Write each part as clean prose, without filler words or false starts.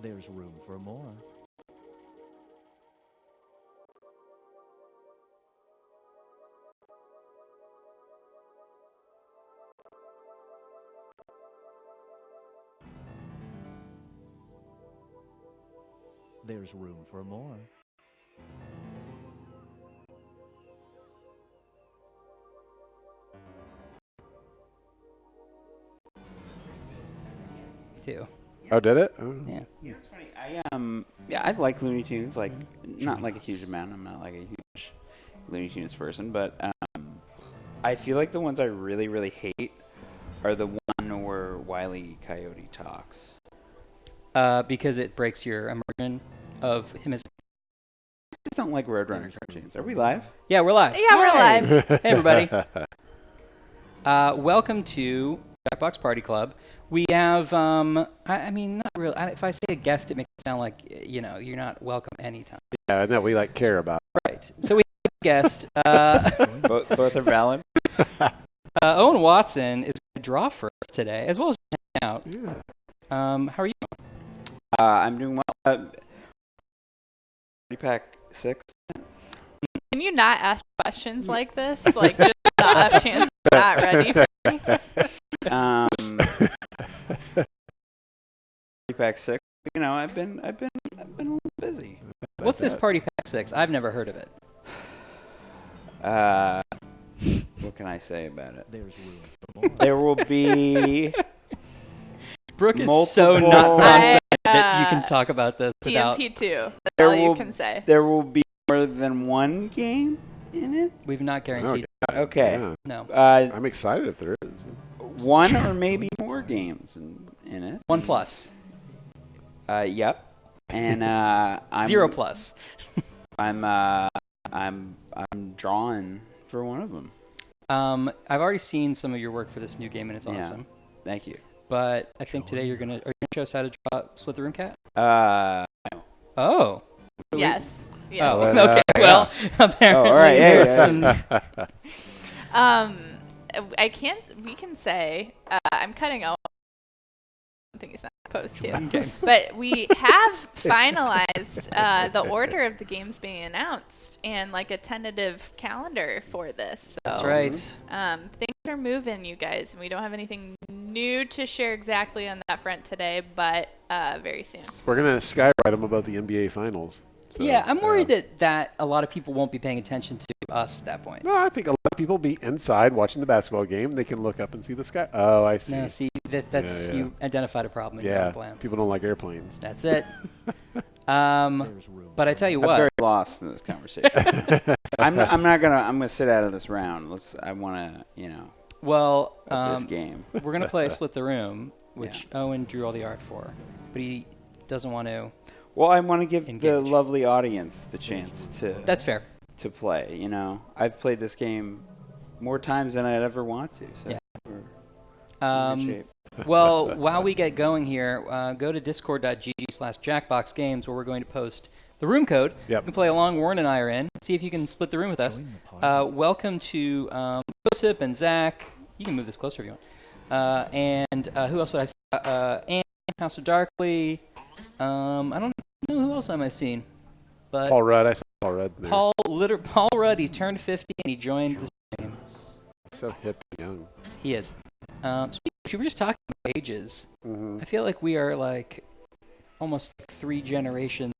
There's room for more. There's room for more. Too. Oh, did it? Oh. Yeah. Yeah, it's funny. I like Looney Tunes, like not like a huge amount. I'm not like a huge Looney Tunes person, but I feel like the ones I really, really hate are the one where Wile E. Coyote talks. Because it breaks your immersion of him as. I just don't like Roadrunner cartoons. Are we live? Yeah, we're live. Yeah, we're live. Hey, everybody. Welcome to Jackbox Party Club. We have, I mean, not really. If I say a guest, it makes it sound like, you're not welcome anytime. Yeah, that we care about. Right. So we have a guest. Both are valid. Owen Watson is going to draw for us today, as well as hang out. Yeah. How are you? I'm doing well. Party Pack 6. Can you not ask questions like this? Like, just not have chance not ready for things? Party Pack 6. I've been a little busy. What's this Party Pack 6? I've never heard of it. What can I say about it? There's room for more. There will be Brooke is multiple- so not confident that you can talk about this without. DMP2. That's There all you will- can say. There will be more than one game in it. We've not guaranteed. Okay. Yeah. No. I'm excited if there is. One or maybe more games in it. 1+. Yep. And I'm 0+. I'm drawing for one of them. I've already seen some of your work for this new game, and it's Yeah. awesome. Thank you. But I think today are you gonna show us how to draw Split the Room Cat? Oh. Yes. Yes. Oh, Well, okay. yeah. Well, apparently all right, yeah, there's yeah. some. I can't. We can say I'm cutting out. I think he's not supposed to. Okay. But we have finalized the order of the games being announced and like a tentative calendar for this. So, That's right. Things are moving, you guys, and we don't have anything new to share exactly on that front today, but very soon. We're going to skywrite them about the NBA Finals. So, Yeah, I'm worried that a lot of people won't be paying attention to us at that point. No, I think a lot of people be inside watching the basketball game. They can look up and see the sky. Oh, I see. No, see, that's Yeah, yeah. you identified a problem. In your Yeah, own plan. people don't like airplanes. That's it. There's room. But I tell you I'm what. very lost in this conversation. I'm gonna sit out of this round. I want to Well, this game. we're gonna play Split the Room, which Owen drew all the art for, but he doesn't want to. Well, I want to give the Engage. lovely audience the chance to That's fair. to play. I've played this game more times than I'd ever want to. So Yeah. we're in good shape. Well, while we get going here, go to discord.gg/jackboxgames where we're going to post the room code. Yep. You can play along. Warren and I are in. See if you can split the room with us. Join the party. Welcome to Joseph and Zach. You can move this closer if you want. And who else did I see? Anne, House of Darkly. I don't know who else am I seen. But Paul Rudd. I saw Paul Rudd there. Paul Rudd, he turned 50 and he joined the stream. So hip and young. He is. If you were just talking about ages, Mm-hmm. I feel like we are like almost 3 generations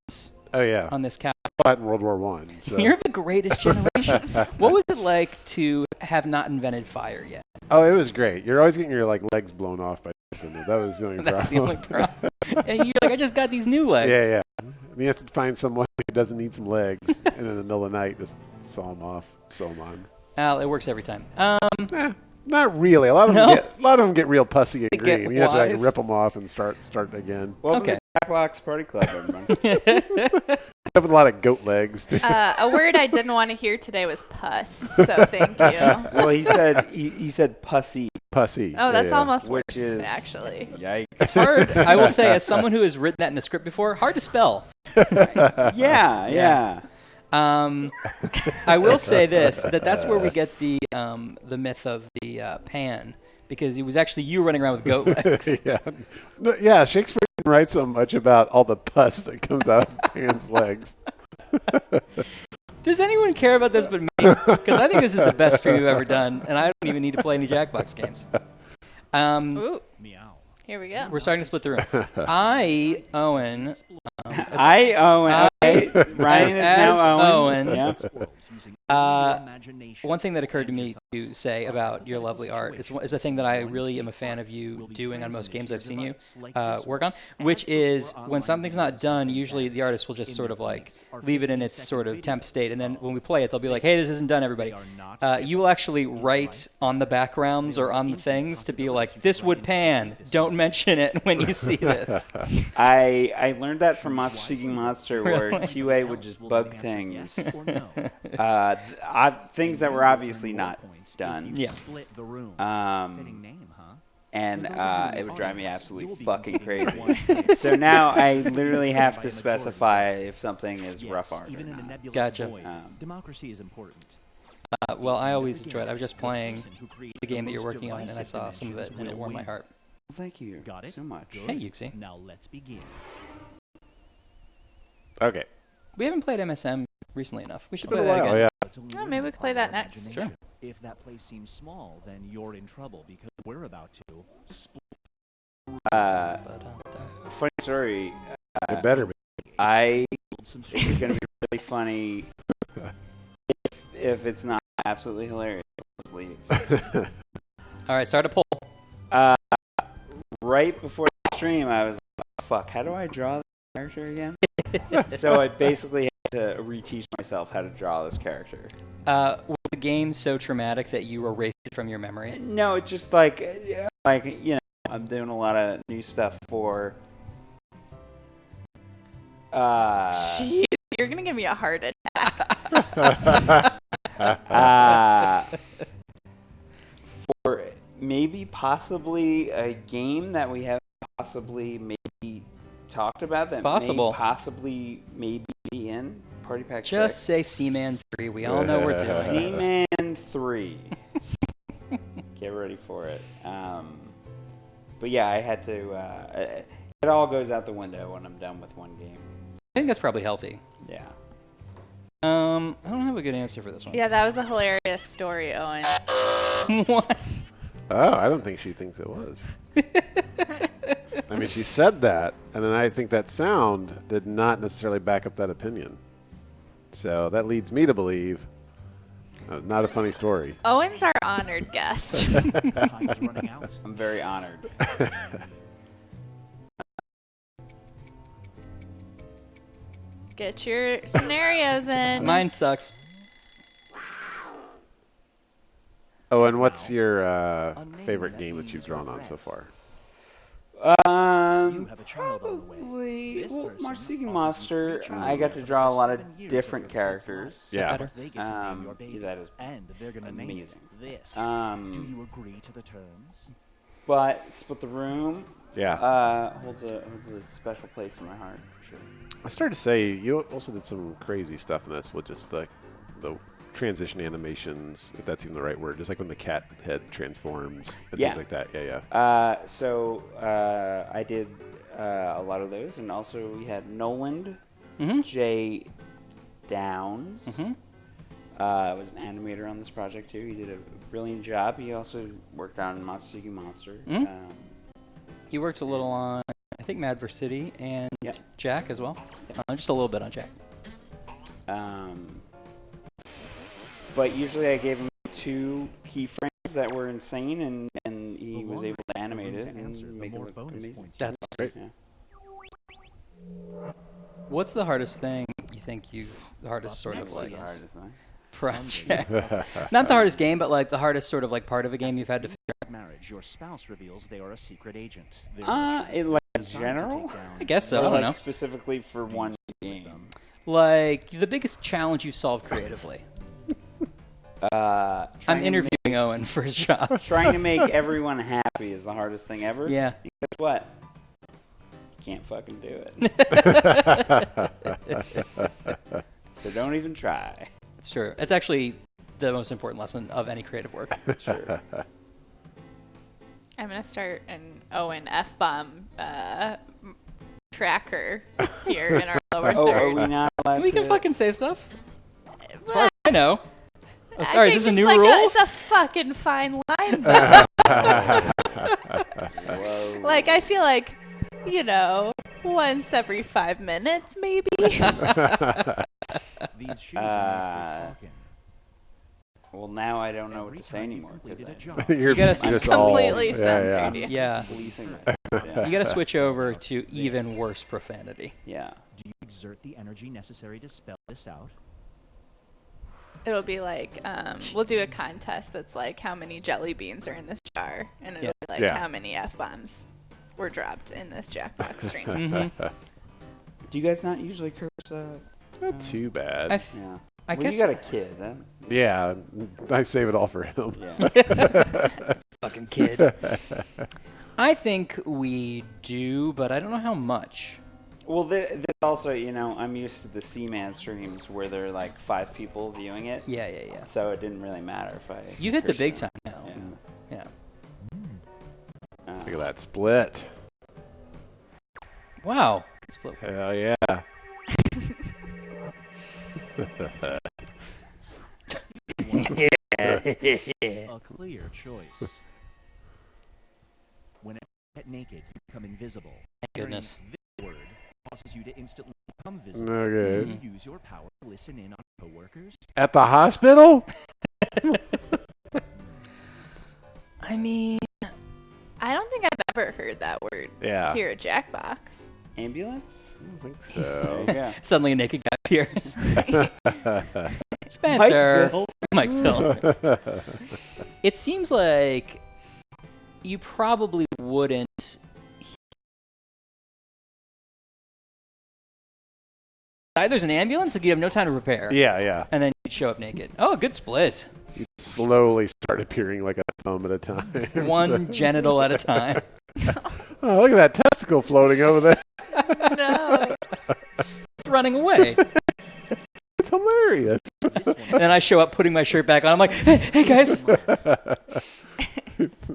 Oh, yeah. on this couch. Fought in World War I. So. You're the greatest generation. What was it like to have not invented fire yet? Oh, it was great. You're always getting your legs blown off by something. That was the only That's the only problem. problem. And you're like, I just got these new legs. Yeah, yeah. And you have to find someone who doesn't need some legs, and in the middle of the night, just sew them off, sew them on. Al, it works every time. Not really. A lot of them get real pussy and They get green. You have to wise. rip them off and start again. Welcome Okay. to Jackbox Party Club, everyone. Have a lot of goat legs. Too. A word I didn't want to hear today was puss, so thank you. Well, he said pussy. Pussy. Oh, that's yeah. almost Which worse, is- actually. Yikes. It's hard. I will say, as someone who has written that in the script before, hard to spell. Yeah. I will say this, that's where we get the myth of the pan because it was actually you running around with goat legs. Yeah. No, yeah, Shakespeare didn't write so much about all the pus that comes out of Pan's legs. Does anyone care about this but me? Because I think this is the best stream we've ever done, and I don't even need to play any Jackbox games. Ooh, Meow. here we go. We're starting to split the room. I, Owen, I Owen. Okay. Ryan is as now Owen. Yeah. One thing that occurred to me to say about your lovely art is a thing that I really am a fan of you doing on most games I've seen you work on, which is when something's not done, usually the artist will just sort of like leave it in its sort of temp state, and then when we play it, they'll be like, hey, this isn't done, everybody. You will actually write on the backgrounds or on the things to be like, this would pan, don't mention it when you see this. I learned that from Monster Seeking Monster, where QA would just bug things. Things that were obviously not done. Yeah. And it would drive me absolutely fucking crazy. So now I literally have to specify if something is rough art or not. Gotcha. Democracy is important. Well, I always enjoy it. I was just playing the game that you're working on, and I saw some of it, and it warmed my heart. Well, thank you so much. Hey, Yuxi. Now let's begin. Okay. We haven't played MSM recently enough. We should It's been play a that while, again. yeah. Oh, maybe we can play that next. Sure. If that place seems small, then you're in trouble because we're about to split. Funny story. It better be. It's going to be really funny if it's not absolutely hilarious. Leave. All right, start a poll. Right before the stream, I was like, fuck, how do I draw this character again? So I basically had to reteach myself how to draw this character. Was the game so traumatic that you erased it from your memory? No, it's just like you know, I'm doing a lot of new stuff for. Jeez, you're gonna give me a heart attack. For maybe possibly a game that we have possibly maybe talked about that possible. may possibly maybe be in Party Pack 6. Just say Seaman 3. We all know we're doing it. Seaman 3. Get ready for it. But yeah, I had to. It all goes out the window when I'm done with one game. I think that's probably healthy. Yeah. I don't have a good answer for this one. Yeah, that was a hilarious story, Owen. What? Oh, I don't think she thinks it was. I mean, she said that, and then I think that sound did not necessarily back up that opinion. So that leads me to believe not a funny story. Owen's our honored guest. Time is running out. I'm very honored. Get your scenarios in. Mine sucks. Oh, and what's your favorite game that you've drawn on so far? You have a child on the way. Probably. This Well, person Monster Seeking offers Monster, to treat I you got to for draw a lot of 7 years different of their kids' characters. Yeah. Better. They get to name your baby, that is and they're gonna name it amazing. this. Um, Do you agree to the terms? But Split the Room Yeah. holds a special place in my heart, for sure. I started to say you also did some crazy stuff in this with just like the transition animations, if that's even the right word, just like when the cat head transforms and Yeah. things like that. Yeah. So I did a lot of those, and also we had Noland Mm-hmm. J. Downs. Mm-hmm. Was an animator on this project too. He did a brilliant job. He also worked on Monster Seeking Monster. Mhm. He worked a little on, I think, Mad vs. City and Yep. Jack as well. Yep. Just a little bit on Jack. But usually I gave him 2 keyframes that were insane, and he was able to animate it and make it look amazing. That's Great. Yeah. What's the hardest thing you think the hardest sort of What's like the hardest thing? project? Not the hardest game, but like the hardest sort of like part of a game you've had to figure out. Marriage, your spouse reveals they are a secret agent. In like in Designed to general? take down I guess so. Or I don't like know. specifically for one game? Like the biggest challenge you've solved creatively. I'm Trying to interviewing Owen for his job. Trying to make everyone happy is the hardest thing ever. Yeah. Guess what? Can't fucking do it. So don't even try. It's true. It's actually the most important lesson of any creative work. Sure. I'm gonna start an F-bomb tracker here in our lower Oh, are third. we not allowed We can to- fucking say stuff. As far as I know. Oh, sorry, is think this a it's new like rule? It's a fucking fine line, though. Whoa. Like, I feel like, once every 5 minutes, maybe. These shoes are made for talking. Well, now I don't know what Every to say time you anymore. 'cause completed a I- job, You're gotta just all- completely yeah, censored yeah. you. Yeah. Policing myself. Yeah. You got to switch over to even worse profanity. Yeah. do you exert the energy necessary to spell this out? It'll be like, we'll do a contest that's like how many jelly beans are in this jar, and it'll Yeah. be like Yeah. how many F-bombs were dropped in this Jackbox stream. Mm-hmm. Do you guys not usually curse? Not too bad. Yeah. I well, guess you got a kid, huh? Yeah, I save it all for him. Yeah. fucking kid. I think we do, but I don't know how much. Well, this also, I'm used to the Seaman streams where there are like 5 people viewing it. Yeah, yeah, yeah. So it didn't really matter if I. You hit the cursed big them. time now. Yeah. Yeah. Look at that split. Wow. Split. Hell yeah. A clear choice. When you get naked, you become invisible. Thank goodness. Hearing this word causes you to instantly become visible. Okay. You use your power to listen in on coworkers. At the hospital? I mean, I don't think I've ever heard that word Yeah. here at Jackbox. Ambulance? I don't think There so. you go. suddenly a naked guy appears. Spencer. Mike Bill. It seems like you probably wouldn't. Either there's an ambulance, like you have no time to prepare. Yeah, yeah. And then you'd show up naked. Oh, good split. You slowly start appearing like a thumb at a time. One genital at a time. Oh, look at that testicle floating over there. No. It's running away. It's hilarious. And then I show up putting my shirt back on. I'm like, hey guys.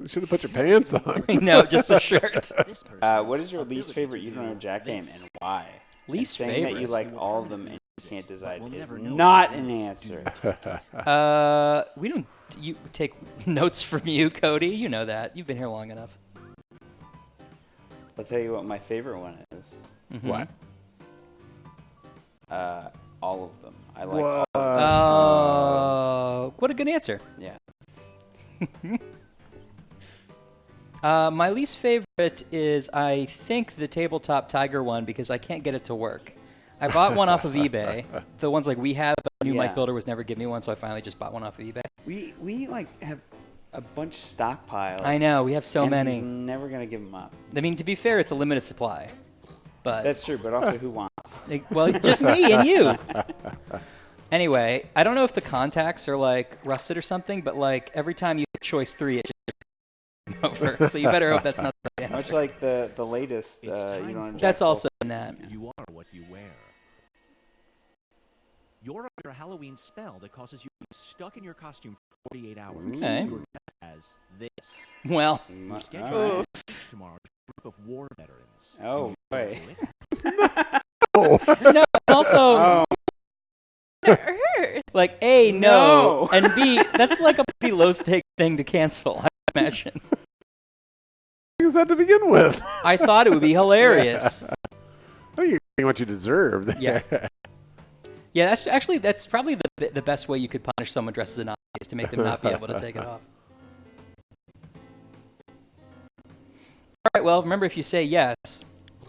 Should have put your pants on. No, just the shirt. This person What is your ability least favorite to You Don't Know do Jack game this. and why? Least and saying favorite. that you like all of them and you can't decide We'll is never know not if an you answer. We don't. You take notes from you, Cody. You know that. You've been here long enough. I'll tell you what my favorite one is. Mhm. What? All of them. I like Whoa. all of them. Oh, what a good answer. Yeah. My least favorite is, I think, the tabletop tiger one because I can't get it to work. I bought one off of eBay. The ones like we have, but new Yeah. Mike Builder was never giving me one, so I finally just bought one off of eBay. We like have a bunch stockpiled. I know, we have so and many. He's never gonna give them up. I mean, to be fair, it's a limited supply. But That's true, but also who wants? well, just me and you. Anyway, I don't know if the contacts are like rusted or something, but like every time you hit choice 3, it just over. So you better hope that's not the right Much answer. like the latest. It's time You don't. for- That's also in that. You are what you wear. You're under a Halloween spell that causes you to be stuck in your costume for 48 hours. Okay. You're as this. Well, You're All scheduled right. to speak tomorrow to a group of war veterans. Oh, If you boy. do it, no, also, Oh, It hurt. like, A, no, No. and B, that's like a pretty low-stake thing to cancel, I imagine. Is that to begin with? I thought it would be hilarious. Oh, you're getting what you deserve. Yeah. Yeah, that's probably the best way you could punish someone dressed as a Nazi is to make them not be able to take it off. All right, well, remember if you say yes,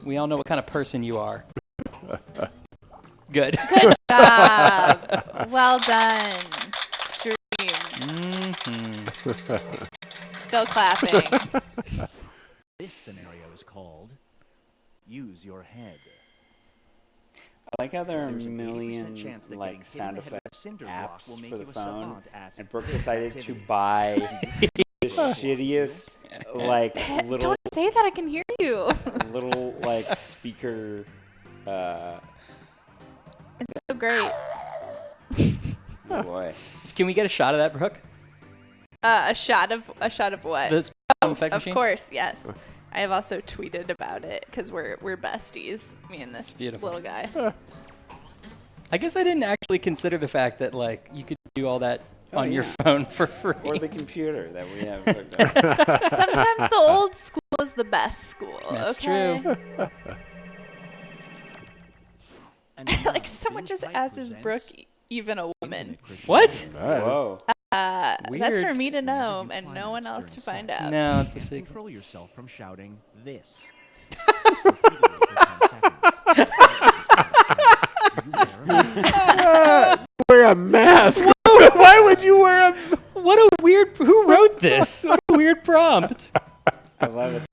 we all know what kind of person you are. Good. Good job. Well done. Stream. Mm-hmm. Still clapping. This scenario is called Use Your Head. I like how there are a There's an 80% million chance that like getting hit in sound the head with a effects cinder block will apps make for you the a phone, savant at and Brooke this decided to activity. buy the shittiest like little Don't say that. I can hear you. little like speaker. It's so great. Oh boy. Can we get a shot of that, Brooke? A shot of what? This quantum effect of machine? course, yes. I have also tweeted about it because we're besties, me and this beautiful. little guy. I guess I didn't actually consider the fact that like you could do all that Oh, on your yeah. phone for free. Or the computer that we have hooked up. Sometimes the old school is the best school. That's okay? true. And Like now, someone just Insight asked, is presents Brooke even a woman? Infinite Christian What? Learning. Whoa. That's Weird. for me to know Whenever you and no one climax else to during find sex, out. No, it's a and secret. control yourself from shouting this. Repeatedly for 10 seconds. Do you wear a Wear a mask. Why would you wear a? What a weird. Who wrote this? What a weird prompt. I love it.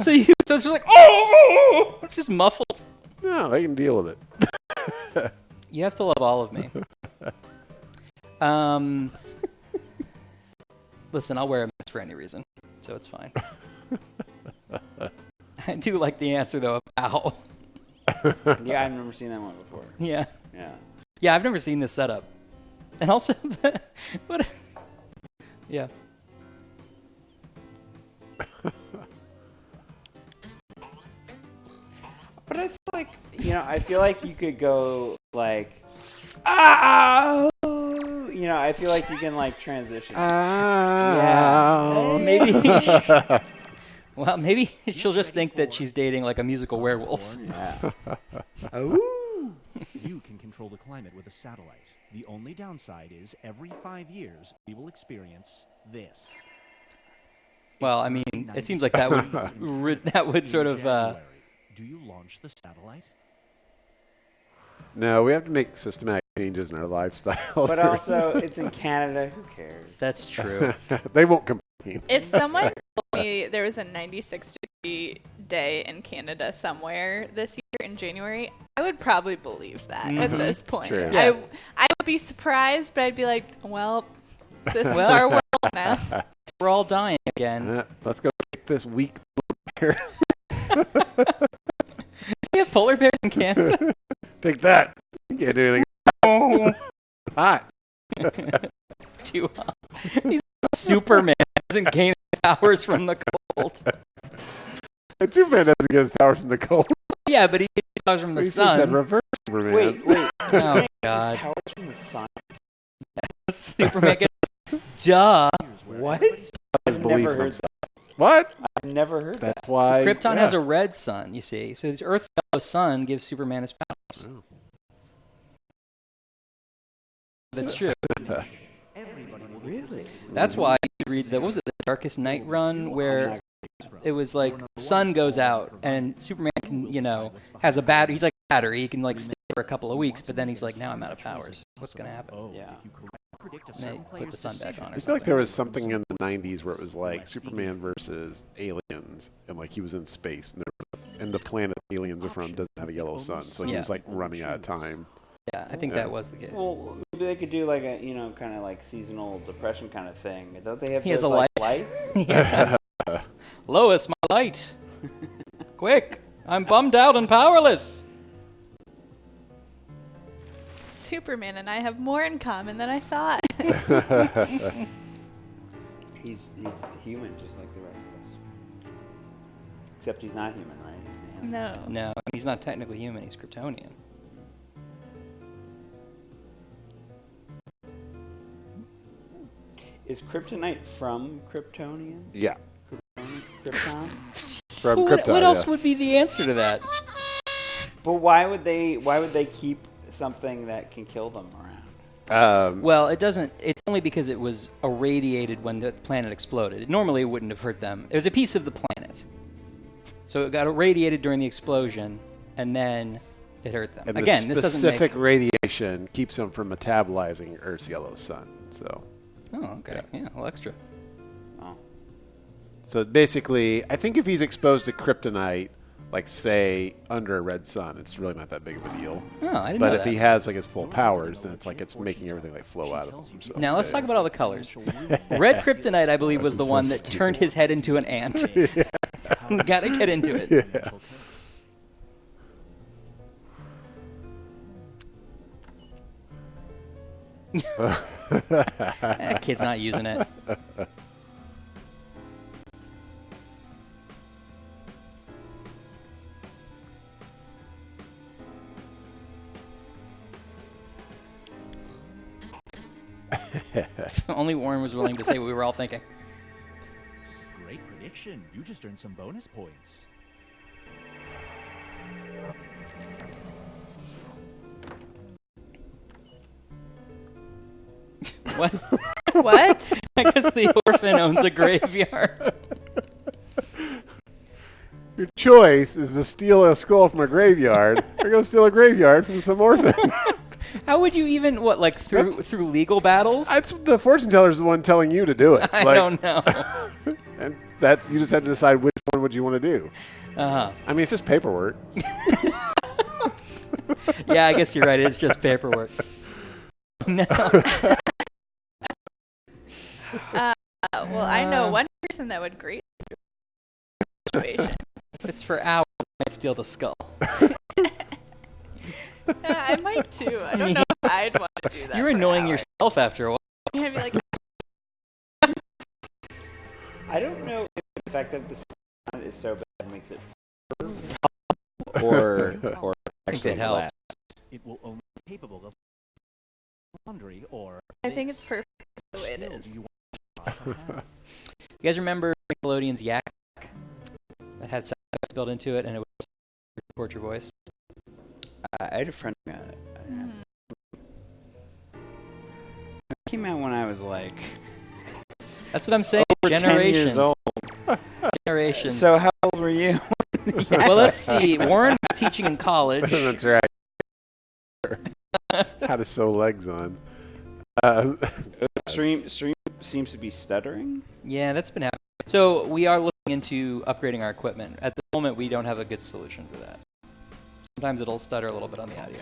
So it's just like, oh, it's just muffled. No, I can deal with it. You have to love all of me. Listen, I'll wear a mask for any reason, so it's fine. I do like the answer though. Ow. Yeah, I've never seen that one before. Yeah. Yeah. Yeah, I've never seen this setup. And also, what? Yeah. But I feel like, I feel like you could go like, ah, I feel like you can like transition. Ow. Maybe. Well, maybe she'll just think that she's dating like a musical werewolf. Yeah. You can control the climate with a satellite. The only downside is every 5 years we will experience this. Well, I mean, it seems like that would that would sort of. Do you launch the satellite? No, we have to make systematic changes in our lifestyle. But also, it's in Canada. Who cares? That's true. They won't complain. If someone told me there was a 96-degree day in Canada somewhere this year in January, I would probably believe that at this point. true. Yeah. I would be surprised, but I'd be like, well, this is Well- our world now. We're all dying again. Let's go kick this weak bear. We have polar bears in Canada. Take that. You can't do anything. Hot. Too hot. He's Superman. Doesn't gain powers from the cold. And Superman doesn't get his powers from the cold. Yeah, but he gets powers from the He said sun. reverse Superman. Wait. Oh God. Powers from the sun. Superman gets. Duh. What? His I've belief never in heard himself. What? I've never heard that. That's why. Krypton yeah. has a red sun, you see. So Earth's yellow sun gives Superman his powers. Oh. That's true. Really? That's why you read the, what was it, the Darkest Night run, where it was like sun goes out and Superman can, has a battery. He's like a battery. He can like stay for a couple of weeks, but then he's like, now I'm out of powers. What's gonna happen? Yeah. And they put the sun back on. I Or feel like something. there was something in the 90s where it was like Superman versus aliens, and like he was in space, and the planet aliens are from doesn't have a yellow sun, so he Yeah. was like running out of time. Yeah, I think that was the case. Well, maybe they could do like a, kind of like seasonal depression kind of thing. Don't they have He has those, a like, light. lights? Yeah. Lois, my light. Quick, I'm bummed out and powerless. Superman and I have more in common than I thought. He's human just like the rest of us. Except he's not human, right? He's an alien. No. No, he's not technically human. He's Kryptonian. Is kryptonite from Kryptonian? Yeah. Krypton? From What Krypton. else yeah. would be the answer to that? But why would they keep something that can kill them around? Well, it doesn't. It's only because it was irradiated when the planet exploded. Normally, it wouldn't have hurt them. It was a piece of the planet, so it got irradiated during the explosion, and then it hurt them. And Again, the this doesn't make. specific radiation keeps them from metabolizing Earth's yellow sun. Oh, okay. Yeah, a little extra. Oh. So basically, I think if he's exposed to kryptonite, like say under a red sun, it's really not that big of a deal. Oh, I didn't But know if that. he has like his full powers, then it's like it's making everything like flow out of him. So, Now let's yeah. talk about all the colors. Red kryptonite, I believe, was the That's one so that stupid. turned his head into an ant. Got to get into it. That kid's not using it. Only Warren was willing to say what we were all thinking. Great prediction. You just earned some bonus points. What? What? I guess the orphan owns a graveyard. Your choice is to steal a skull from a graveyard or go steal a graveyard from some orphan. How would you even, through legal battles? That's the fortune teller is the one telling you to do it. I don't know. And that's you just have to decide which one would you want to do. Uh-huh. I mean, it's just paperwork. Yeah, I guess you're right. It's just paperwork. No. Well, I know one person that would greatly do the situation. If it's for hours, I'd steal the skull. Yeah, I might too. I don't know if I'd want to do that. You're for annoying hours. yourself after a while. I'd be like, I don't know if the fact that the sound is so bad makes it or I think actually it helps. less. It will only be capable of laundry or. I think it's this. perfect the way it Skill is. do you want to have? You guys remember Nickelodeon's Yak? That had sound effects built into it, and it would record your voice. I had a friend who got it. Mhm. It came out when I was like That's what I'm saying. over 10 Generations. years old. Generations. So how old were you? Well, let's see. Warren was teaching in college. That's right. How to sew legs on. Stream seems to be stuttering. Yeah, that's been happening. So we are looking into upgrading our equipment. At the moment, we don't have a good solution for that. Sometimes it'll stutter a little bit on the audio.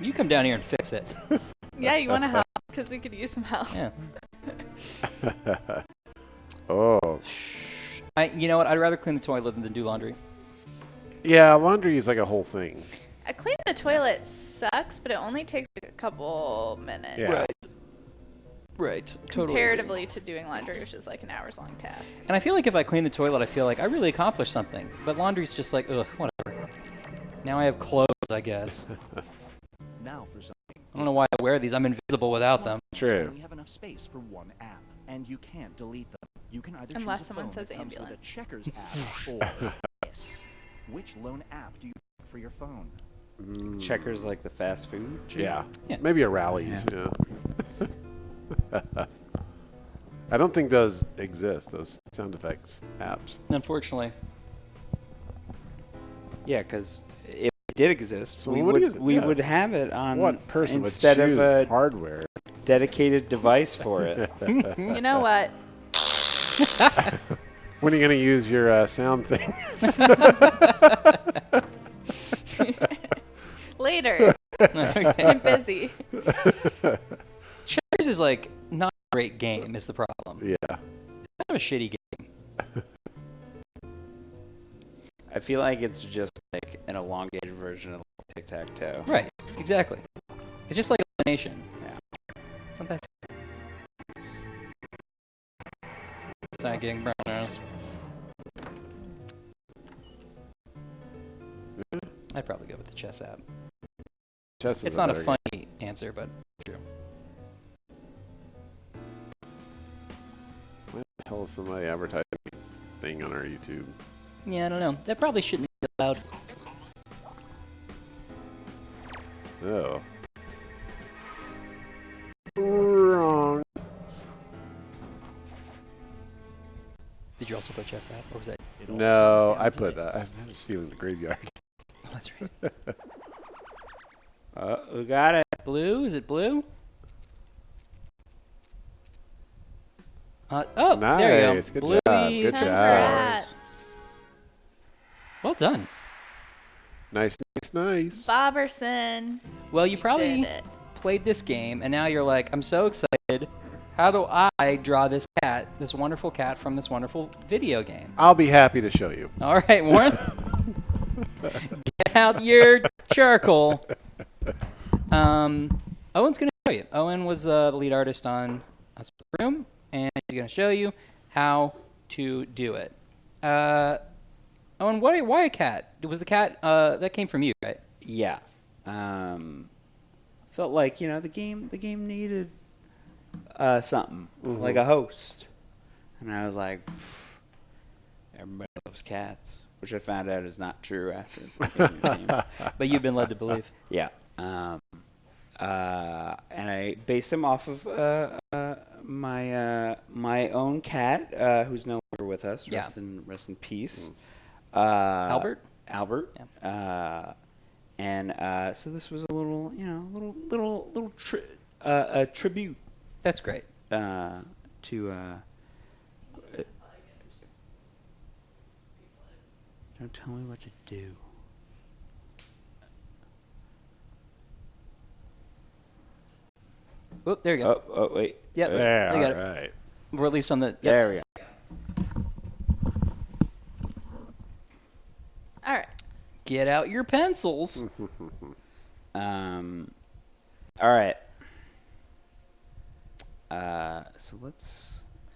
You come down here and fix it. Yeah, you want to help because we could use some help. Yeah. Oh. You know what? I'd rather clean the toilet than do laundry. Yeah, laundry is like a whole thing. Cleaning the toilet sucks, but it only takes like a couple minutes. Yeah. Right. Totally. Comparatively to doing laundry, which is like an hours-long task. And I feel like if I clean the toilet, I feel like I really accomplished something. But laundry's just like, ugh, whatever. Now I have clothes, I guess. Now for something. I don't know why I wear these. I'm invisible without them. True. only have enough space for one app, and you can't delete them. You can either Unless choose a someone phone says that comes with a ambulance. Checkers app or this. Which loan app do you pick for your phone? Checkers like the fast food. Yeah. Yeah. Maybe a Rallies. Yeah. I don't think those exist, those sound effects apps. Unfortunately. Yeah, because if it did exist, So we what would is it? we Yeah. would have it on What person instead would of choose a hardware? dedicated device for it. You know what? When are you going to use your sound thing? Later. I'm busy. Checkers is like not a great game is the problem. Yeah. It's kind of a shitty game. I feel like it's just like an elongated version of tic-tac-toe. Right. Exactly. It's just like elimination. Yeah. It's not that. Sagging brown nose. I'd probably go with the chess app. Chess is It's not a better funny answer, but true. game. Why the hell is somebody advertising thing on our YouTube? Yeah, I don't know. That probably shouldn't be allowed. Oh. Wrong. Did you also put chess app, or was that? It all No, comes down I to put this. I'm stealing the graveyard. Oh, that's right. Who got it? Blue? Is it blue? Oh, there you Nice. go. Good Bluey job. Good comes job. first. Congrats. Well done. Nice. Boberson. Well, you probably Did it. played this game, and now you're like, I'm so excited. How do I draw this cat, this wonderful cat from this wonderful video game? I'll be happy to show you. All right, Warren. Get out your charcoal. Owen's going to show you. Owen was the lead artist on Us with the Room, and he's going to show you how to do it. Oh, and why a cat? Was the cat that came from you, right? Yeah. Felt like the game needed something like a host, and I was like, everybody loves cats, which I found out is not true after picking the game. But you've been led to believe. Yeah. And I based him off of my own cat, who's no longer with us. Yeah. Rest in peace. Albert. Yeah. And so this was a little, a tribute That's great. to. Don't tell me what to do. Oop, there you go. Oh, wait. Yep. There, You got all it. right. We're at least on the. Yep. There we go. All right. Get out your pencils. All right. So let's.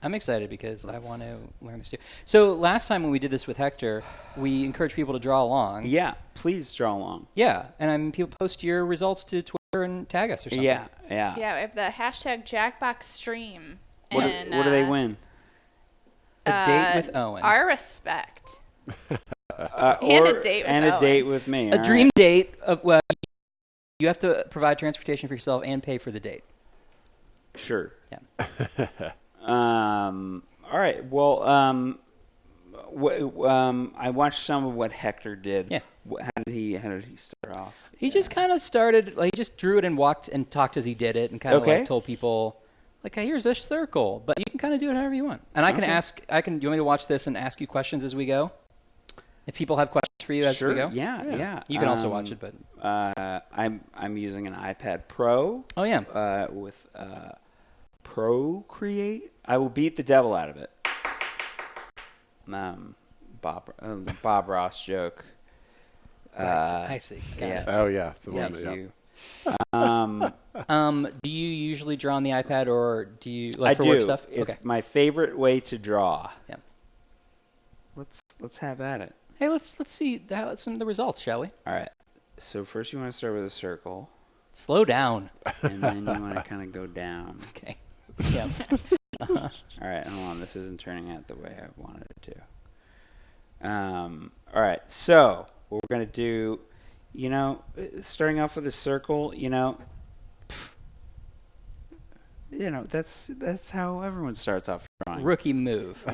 I'm excited because I want to learn this too. So last time when we did this with Hector, we encouraged people to draw along. Yeah, please draw along. Yeah, and people post your results to Twitter and tag us or something. Yeah. Yeah, we have the hashtag Jackbox stream. What do they win? A date with Owen. Our respect. And a date with and a Owen. date with me. A all dream right. date. Well, you have to provide transportation for yourself and pay for the date. Sure. Yeah. All right. Well, I watched some of what Hector did. Yeah. How did he start off? He just kind of started, like, he just drew it and walked and talked as he did it and kind of Okay. like told people, like, hey, here's this circle. But you can kind of do it however you want. And I can you want me to watch this and ask you questions as we go? If people have questions for you as Sure. we go? Yeah. You can also watch it, but. I'm using an iPad Pro. Oh, yeah. With Procreate. I will beat the devil out of it. Bob Ross joke. I see. Got yeah. it. Oh, yeah. It's the Yeah. one that- You. Do you usually draw on the iPad or do you, I like, for do. work stuff? It's Okay. my favorite way to draw. Yeah. Let's have at it. Hey, let's see some of the results, shall we? All right. So first you want to start with a circle, Slow down. and then you want to kind of go down. Okay. Yeah. All right, hold on. This isn't turning out the way I wanted it to. All right. So what we're gonna do, starting off with a circle, that's how everyone starts off drawing. Rookie move.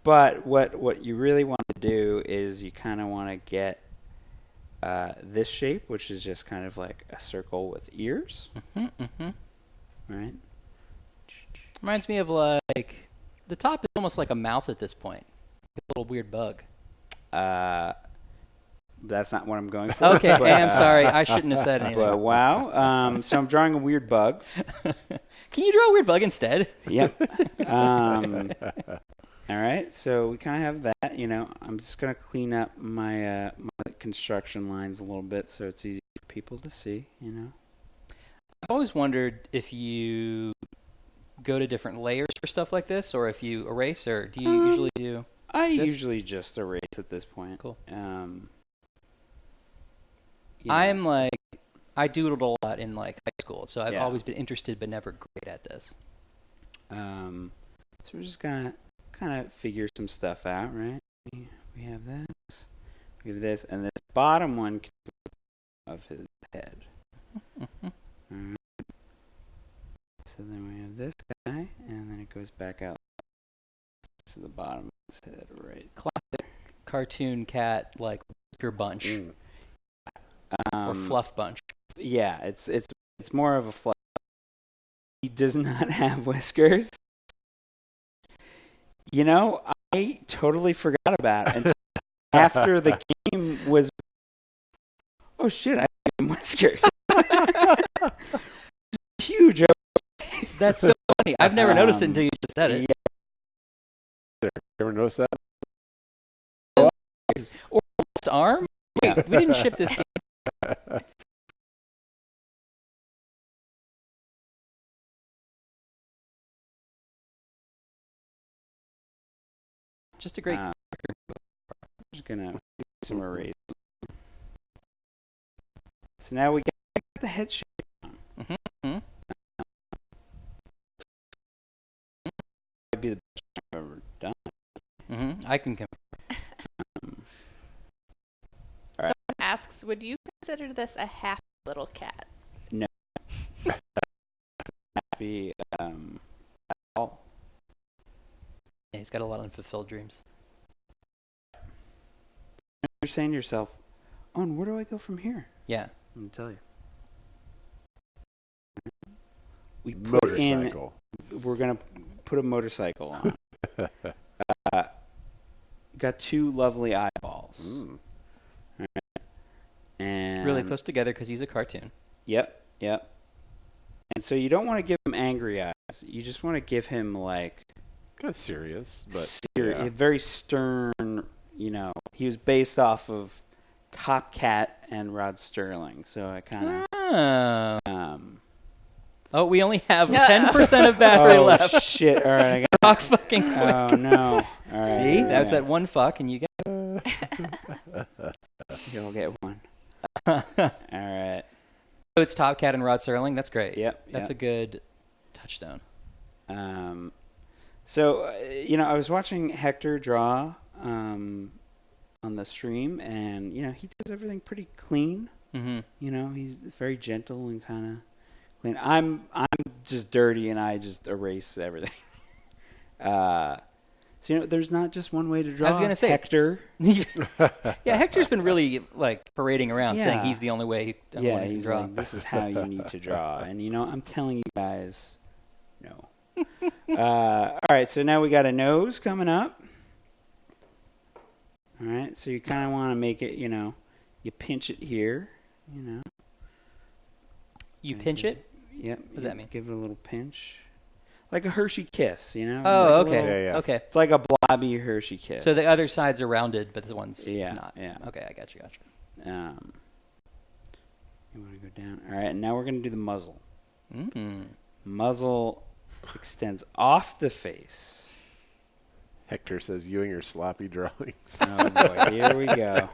But what you really want to do is you kind of want to get this shape, which is just kind of like a circle with ears. Right? Reminds me of, like, the top is almost like a mouth at this point. A little weird bug. That's not what I'm going for. Okay, but, hey, I'm sorry. I shouldn't have said anything. But wow. So I'm drawing a weird bug. Can you draw a weird bug instead? Yep. All right. So we kind of have that. I'm just going to clean up my construction lines a little bit so it's easy for people to see, I've always wondered if you go to different layers for stuff like this, or if you erase, or do you usually do? I this? usually just erase at this point. Cool. I'm like, I doodled a lot in, like, high school, so I've Yeah. always been interested but never great at this. So we're just gonna kind of figure some stuff out, right? We have this, we have this, and this bottom one of his head. Alright. So then we have this guy, and then it goes back out to the bottom of his head, right? Classic cartoon cat, like, whisker bunch or fluff bunch. Yeah, it's more of a fluff. He does not have whiskers. I totally forgot about it until after the game was. Oh shit! I have whiskers. Huge. That's so funny. I've never noticed it until you just said it. You ever notice that? Or left arm? Wait, we didn't ship this game. Just a great just gonna do some erase. So now we get the head shape on. Mm-hmm. Might be the best I've ever done. Mm-hmm. I can. Someone asks, would you consider this a happy little cat? Be Yeah, he's got a lot of unfulfilled dreams. you're saying to yourself, "Oh, and where do I go from here?" Yeah. Let me tell you. We put Motorcycle. we're gonna put a motorcycle on. Got two lovely eyeballs. Mm. And Really close together because he's a cartoon. Yep. And so you don't want to give him angry eyes. You just want to give him like Kind of serious, but a very stern. You know, he was based off of Top Cat and Rod Sterling. So I kind of. Oh, we only have 10% of battery left. Shit! All right, I got. Rock fucking quick. Oh no! All right, See, all that was right. that one fuck, and you You'll get one. got. All right. So it's Top Cat and Rod Serling. That's great. Yep. That's a good touchdown. So I was watching Hector draw on the stream, and he does everything pretty clean. Mm-hmm. He's very gentle and kind of clean. I'm just dirty, and I just erase everything. So there's not just one way to draw. I was gonna say Hector. Yeah, Hector's been really like parading around saying Yeah. he's the only way he Yeah, can he's draw. like, this is how you need to draw, and I'm telling you guys, no. All right, so now we got a nose coming up. All right, so you kind of want to make it, you pinch it here, You pinch it? Yep. What does that mean? Give it a little pinch, like a Hershey kiss, Oh, Like a okay. little- Yeah. Okay. It's like a blobby Hershey kiss. So the other sides are rounded, but this one's Yeah, not. yeah. Okay, I got you. You want to go down. All right, and now we're going to do the muzzle. Mm. Muzzle extends off the face. Hector says you and your sloppy drawings. Oh boy, here we go.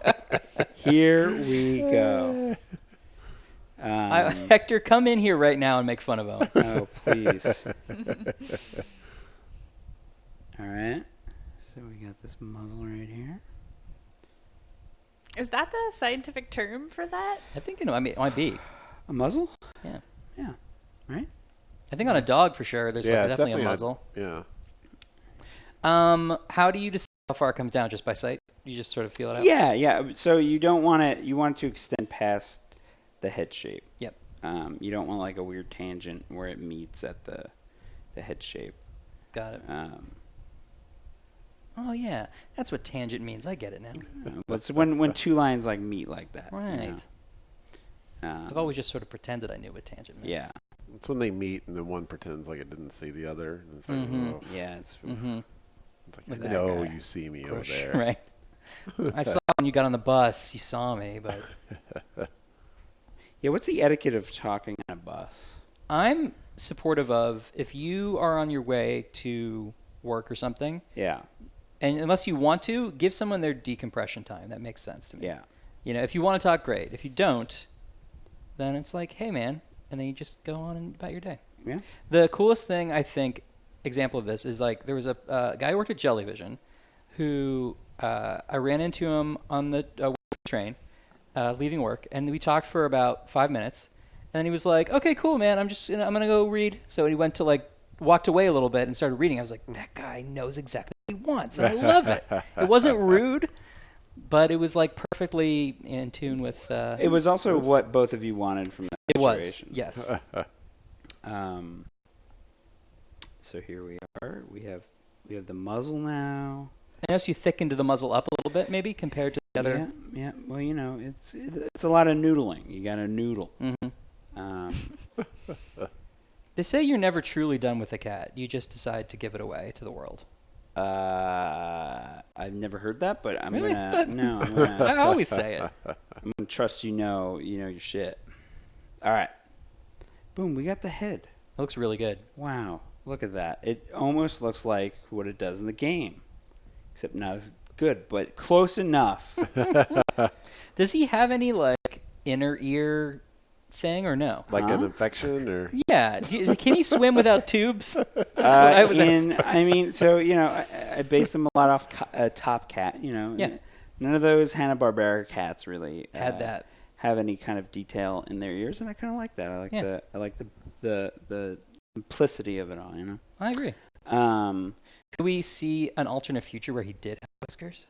Here we go. Hector, come in here right now and make fun of him. Oh, please. All right. So we got this muzzle right here. Is that the scientific term for that? I think it might be. A muzzle? Yeah. Yeah. Right? I think on a dog for sure. There's Yeah, it's definitely a definitely muzzle. Yeah. How do you decide how far it comes down? Just by sight? You just sort of feel it out? Yeah. So you don't want it. You want it to extend past the head shape. Yep. You don't want like a weird tangent where it meets at the head shape. Got it. Oh yeah, that's what tangent means. I get it now. But it's when two lines like meet like that. Right. I've always just sort of pretended I knew what tangent meant. Yeah. It's when they meet and then one pretends like it didn't see the other. And it's like, oh. Yeah. It's Mm-hmm. Like, That I know guy. you see me over Push, there. right. I saw when you got on the bus. You saw me, but Yeah. What's the etiquette of talking on a bus? I'm supportive of if you are on your way to work or something, Yeah. and unless you want to, give someone their decompression time. That makes sense to me. Yeah. If you want to talk, great. If you don't, then it's like, hey, man, and then you just go on about your day. Yeah. The coolest thing, I think, example of this is like there was a guy who worked at Jellyvision who I ran into him on the train leaving work, and we talked for about 5 minutes, and then he was like, okay, cool, man, I'm gonna go read. So he went to walked away a little bit and started reading. I was like, that guy knows exactly what he wants, and I love it. It wasn't rude, but it was like perfectly in tune with It was also what both of you wanted from that it was, situation. yes. So here we are. We have the muzzle now. I noticed you thickened the muzzle up a little bit, maybe compared to the other. Yeah. Well, it's a lot of noodling. You got to noodle. Mm-hmm. They say you're never truly done with a cat. You just decide to give it away to the world. I've never heard that, but I'm Really? gonna I always say it. I'm gonna trust you know your shit. All right. Boom. We got the head. It looks really good. Wow. Look at that. It almost looks like what it does in the game, except not as good, but close enough. Does he have any like inner ear thing or no? Like an infection or? Yeah. Can he swim without tubes? That's what I was asking. I mean, so, I based them a lot off Top Cat, Yeah. None of those Hanna-Barbera cats really Had that. have any kind of detail in their ears, and I kind of like that. I like the simplicity of it all, I agree. Could we see an alternate future where he did have whiskers?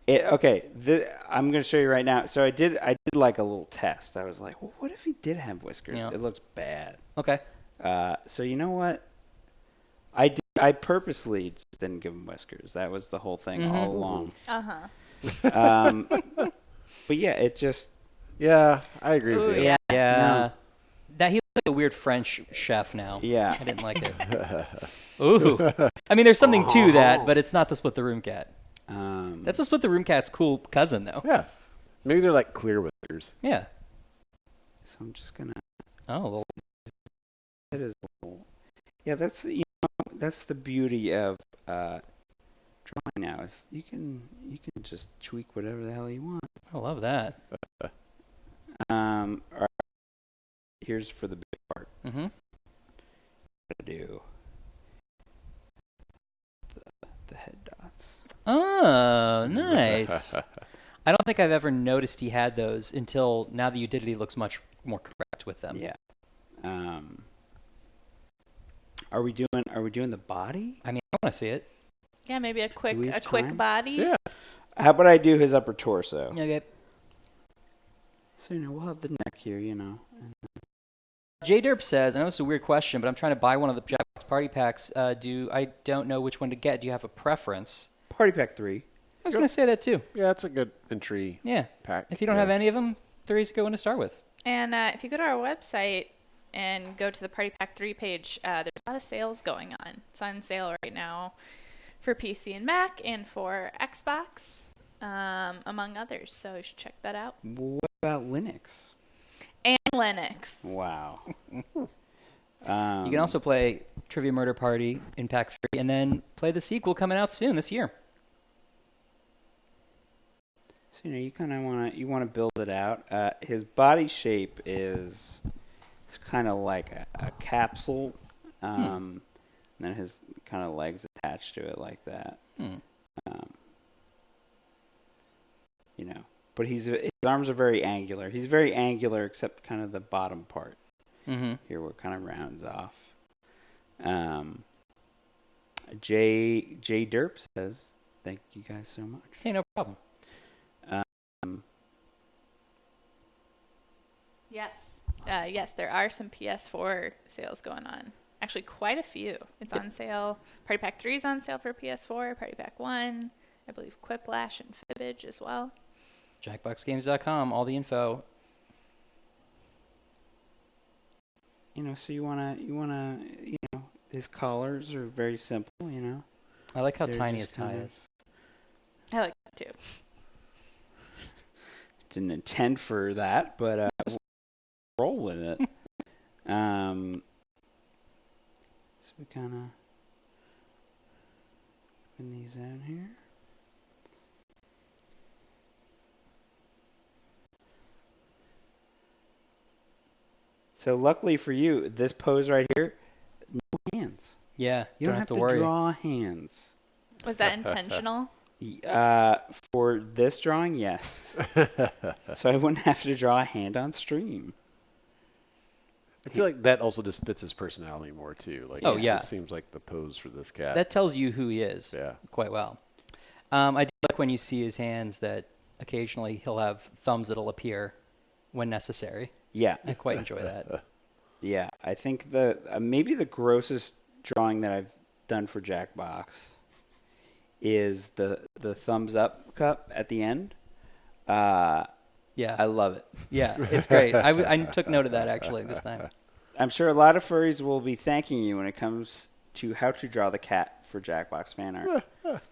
I'm going to show you right now. So I did like a little test. I was like, well, what if he did have whiskers? Yeah. It looks bad. Okay. So you know what? I purposely just didn't give him whiskers. That was the whole thing all along. Uh-huh. But yeah, it just... Yeah, I agree with you. Yeah. No. That he looks like a weird French chef now. Yeah. I didn't like it. Ooh. I mean, there's something to that, but it's not the Split the Room cat. That's a Split the Room cat's cool cousin, though. Yeah. Maybe they're like clear whiskers. Yeah. So I'm just going to... Oh, well, That is... Yeah, that's the beauty of drawing now. Is you can just tweak whatever the hell you want. I love that. All right. Here's for the big part. Mm-hmm. Do the head dots. Oh, nice. I don't think I've ever noticed he had those until now that you did it. He looks much more correct with them. Yeah. Are we doing the body? I mean, I want to see it. Yeah, maybe a quick Do we have quick time? body. Yeah. How about I do his upper torso? Okay. So we'll have the neck here, J Derp says, I know it's a weird question, but I'm trying to buy one of the Jackbox party packs. I don't know which one to get. Do you have a preference? Party Pack 3. I was going to say that too. Yeah, it's a good entry Yeah. pack. If you don't have any of them, 3 is a good one to start with. And if you go to our website and go to the Party Pack 3 page, there's a lot of sales going on. It's on sale right now for PC and Mac and for Xbox, among others. So you should check that out. What about Linux? And Linux. Wow. You can also play Trivia Murder Party in Pack 3 and then play the sequel coming out soon this year. So you kind of want to build it out. His body shape is it's kind of like a capsule, and then his kind of legs attached to it like that. But his arms are very angular. He's very angular except kind of the bottom part. Mm-hmm. Here where it kind of rounds off. J Derp says, "Thank you guys so much." Hey, no problem. Yes. Yes, there are some PS4 sales going on. Actually, quite a few. It's on sale. Party Pack 3 is on sale for PS4. Party Pack 1. I believe Quiplash and Fibbage as well. Jackboxgames.com, all the info. So you wanna, his collars are very simple, I like how They're tiny just his tie kind of- is. I like that too. Didn't intend for that, but we'll roll with it. So we kind of put these out here. So luckily for you, this pose right here, no hands. Yeah, You don't have to worry. draw hands. Was that intentional? For this drawing, yes. So I wouldn't have to draw a hand on stream. I feel like that also just fits his personality more too. Like, Oh, it yeah. just seems like the pose for this cat. That tells you who he is Yeah. quite well. I do like when you see his hands that occasionally he'll have thumbs that'll appear when necessary. Yeah. I quite enjoy that. Yeah, I think maybe the grossest drawing that I've done for Jackbox is the thumbs up cup at the end. Yeah, I love it. yeah, it's great. I took note of that actually this time. I'm sure a lot of furries will be thanking you when it comes to how to draw the cat for Jackbox fan art.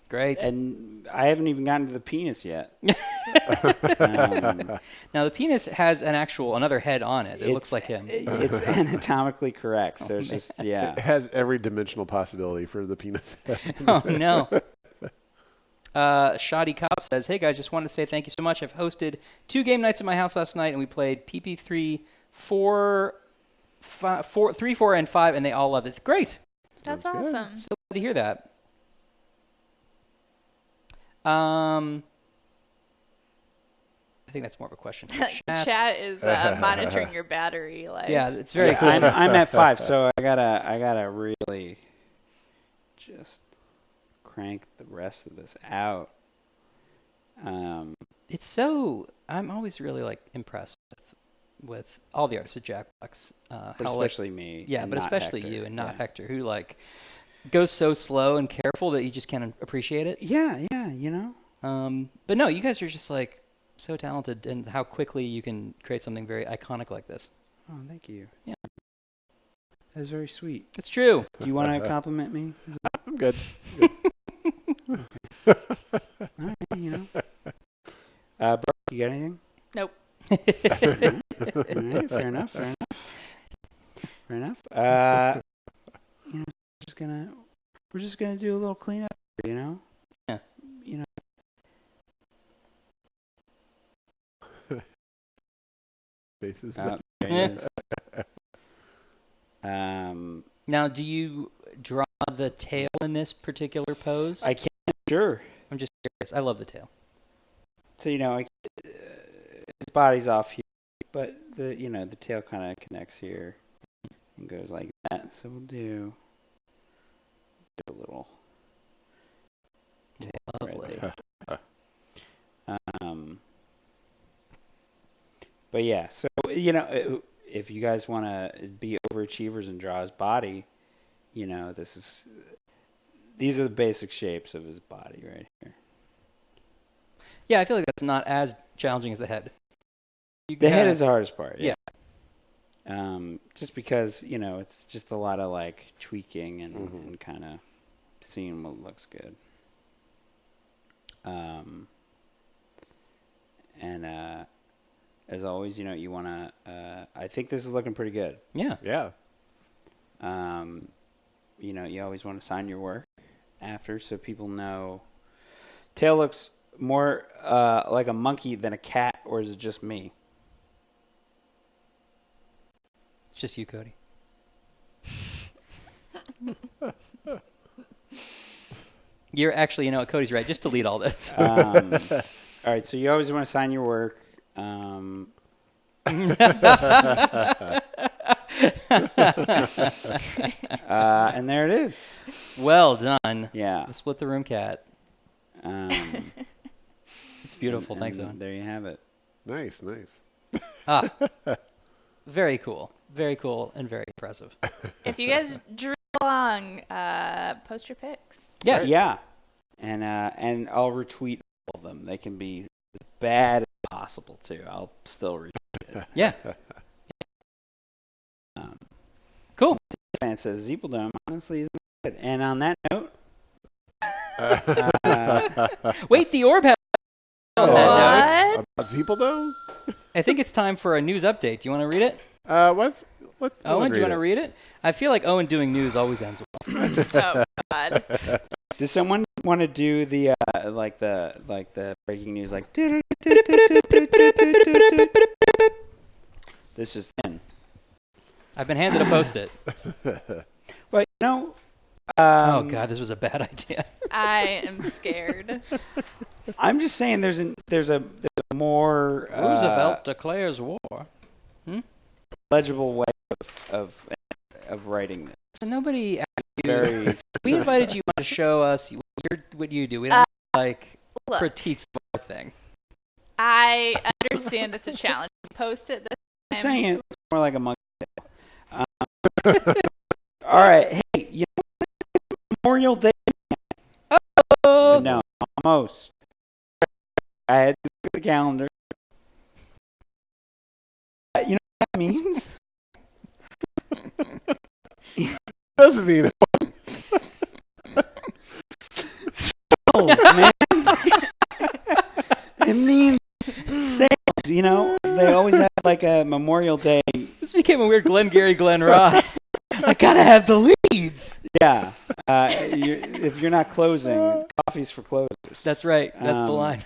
Great. And I haven't even gotten to the penis yet. Now the penis has another head on it. It looks like him. It's anatomically correct, so it's just It has every dimensional possibility for the penis. Oh no. Shoddy Cop says, "Hey guys, just wanted to say thank you so much. I've hosted 2 game nights at my house last night, and we played PP3, 4, 3, 4, and 5, and they all loved it. Great. That's Sounds good. awesome. So glad to hear that. I think that's more of a question for chat. Chat is monitoring your battery life. Yeah, it's very Yeah, exciting. I'm at 5, so I gotta really just crank the rest of this out. It's so. I'm always really like impressed with all the artists at Jackbox. But how, like, especially me. yeah, and but not especially Hector. you and not Yeah. Hector, who like goes so slow and careful that you just can't appreciate it. Yeah, But no, you guys are just like so talented, and how quickly you can create something very iconic like this. Oh, thank you. Yeah. That was very sweet. It's true. Do you want to compliment me? I'm good. All right, Brock, you got anything? Nope. All right, fair enough. Fair enough. We're just gonna do a little cleanup, Yeah. Faces. There it is. Now, do you draw the tail in this particular pose? I can't. Sure. I'm just curious. I love the tail. So his body's off here, but the tail kind of connects here and goes like that. So we'll do a little. Lovely. But yeah, so if you guys want to be overachievers and draw his body, these are the basic shapes of his body right here. Yeah, I feel like that's not as challenging as the head. The head is the hardest part. Yeah. Just because it's just a lot of like tweaking and kind of seeing what looks good. As always, you want to. I think this is looking pretty good. Yeah. Yeah. You always want to sign your work after, so people know. Tail looks more like a monkey than a cat, or is it just me? It's just you, Cody. You're actually, Cody's right. Just delete all this. All right, so you always want to sign your work. And there it is. Well done. Yeah. The split the room cat. Um, It's beautiful. Thanks, and Owen. there you have it. Nice, nice. Very cool. Very cool and very impressive. If you guys drew along, post your pics. Yeah. Yeah. And I'll retweet all of them. They can be as bad as possible, too. I'll still retweet it. Yeah. Cool. Fan says, Zeepeldome honestly isn't good. And on that note, Wait, the orb has. On that note, What? Zeepeldome? I think it's time for a news update. Do you want to read it? What? Owen, do you want to read it? I feel like Owen doing news always ends well. Oh God. does someone want to do the the breaking news like this is in. I've been handed a Post-it. But Oh, God, this was a bad idea. I am scared. I'm just saying there's a more Roosevelt declares war. legible way of writing this. So nobody asked you. Very We invited you on to show us what you do. We don't Look, critique the thing. I understand it's a challenge. Post it this I'm time. saying it looks more like a monkey. All right, hey, Memorial Day. Oh, No, almost. I had to look at the calendar. You know what that means? Doesn't mean it. Man. It means sales. They always have like a Memorial Day. this became a weird Glenn Ross. I gotta have the leads. Yeah. If you're not closing, coffee's for closers. That's right. That's the line.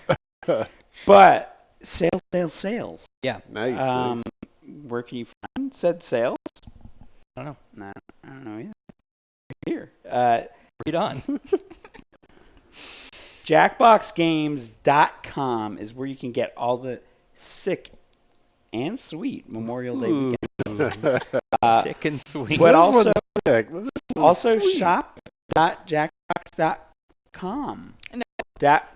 But sales. Yeah. Nice. Nice. Where can you find said sales? I don't know. Nah, I don't know either. Here. Read on. Jackboxgames.com is where you can get all the sick and sweet Memorial Day weekend. Sick and sweet. But This also, one's sick. Sweet. shop.jackbox.com. No.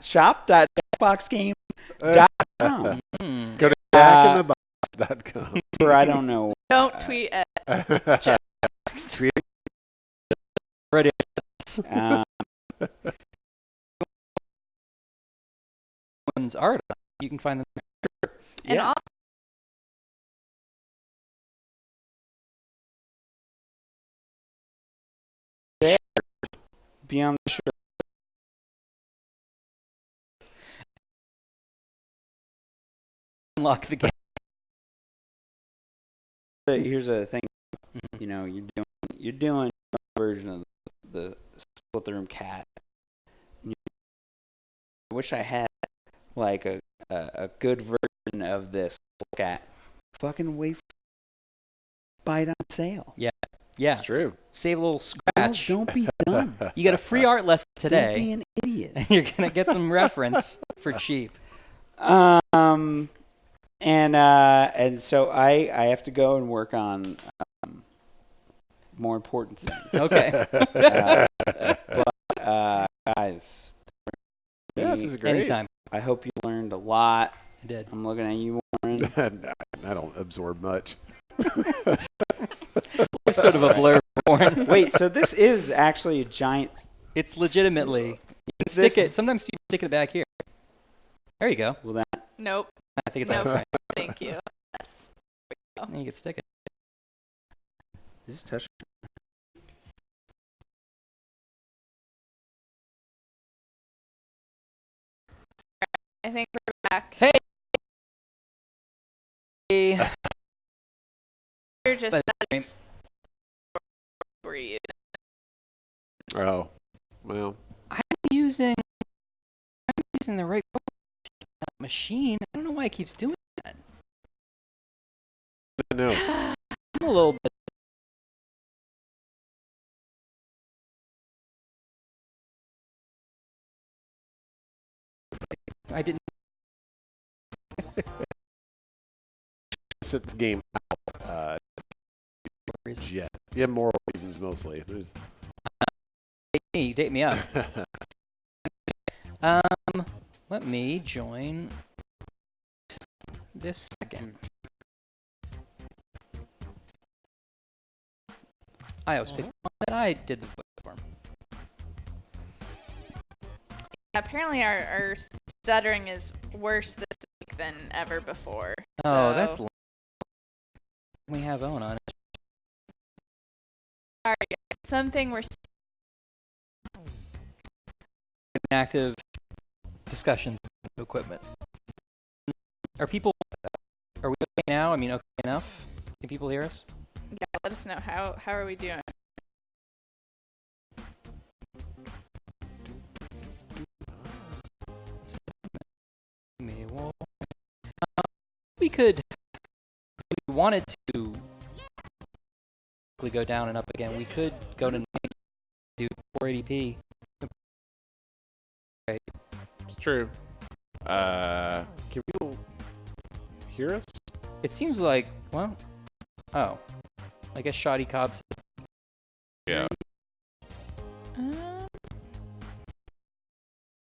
Shop.jackboxgames.com. Go to jackinthebox.com. For I don't know. Don't tweet at Tweet. Ready. One's art. You can find them. and Yeah. also Beyond the shirt. Unlock the game. Here's a thing. You know, you're doing a version of the split the room cat. I wish I had like a good version of this cat. Fucking wait, buy it on sale. Yeah. It's true. Save a little scratch. Don't be dumb. You got a free art lesson Don't today, be an idiot. and you're gonna get some reference for cheap. And so I have to go and work on more important things. Okay. Guys, Yeah, this is great. Anytime. I hope you learned a lot. I did. I'm looking at you, Warren. I don't absorb much. It's sort of a blur. Warren. Wait, so this is actually a giant. It's legitimately. You can Is stick this- it. Sometimes you stick it back here. There you go. Will that? nope. I think it's No. out frame. Thank you. Yes. And you can stick it. Is this touch? I think we're back. Hey. You're just That's were you? Oh, well. I'm using the right machine. I don't know why it keeps doing that. No. I'm a little bit. I didn't. Set the game out. Reasons. Yeah. Yeah, moral reasons mostly. There's. Date me up. Let me join this second. I always pick one that I did the voice for. Apparently, our stuttering is worse this week than ever before. Oh, that's So, we have Owen on it. sorry, guys. Something we're Active discussions of equipment. Are we okay now? I mean, okay enough? Can people hear us? yeah. Let us know how are we doing. We could, if we wanted to go down and up again, we could go to do 480p. Right. It's true. Can people hear us? It seems like, well, oh, I guess Shoddy Cobb said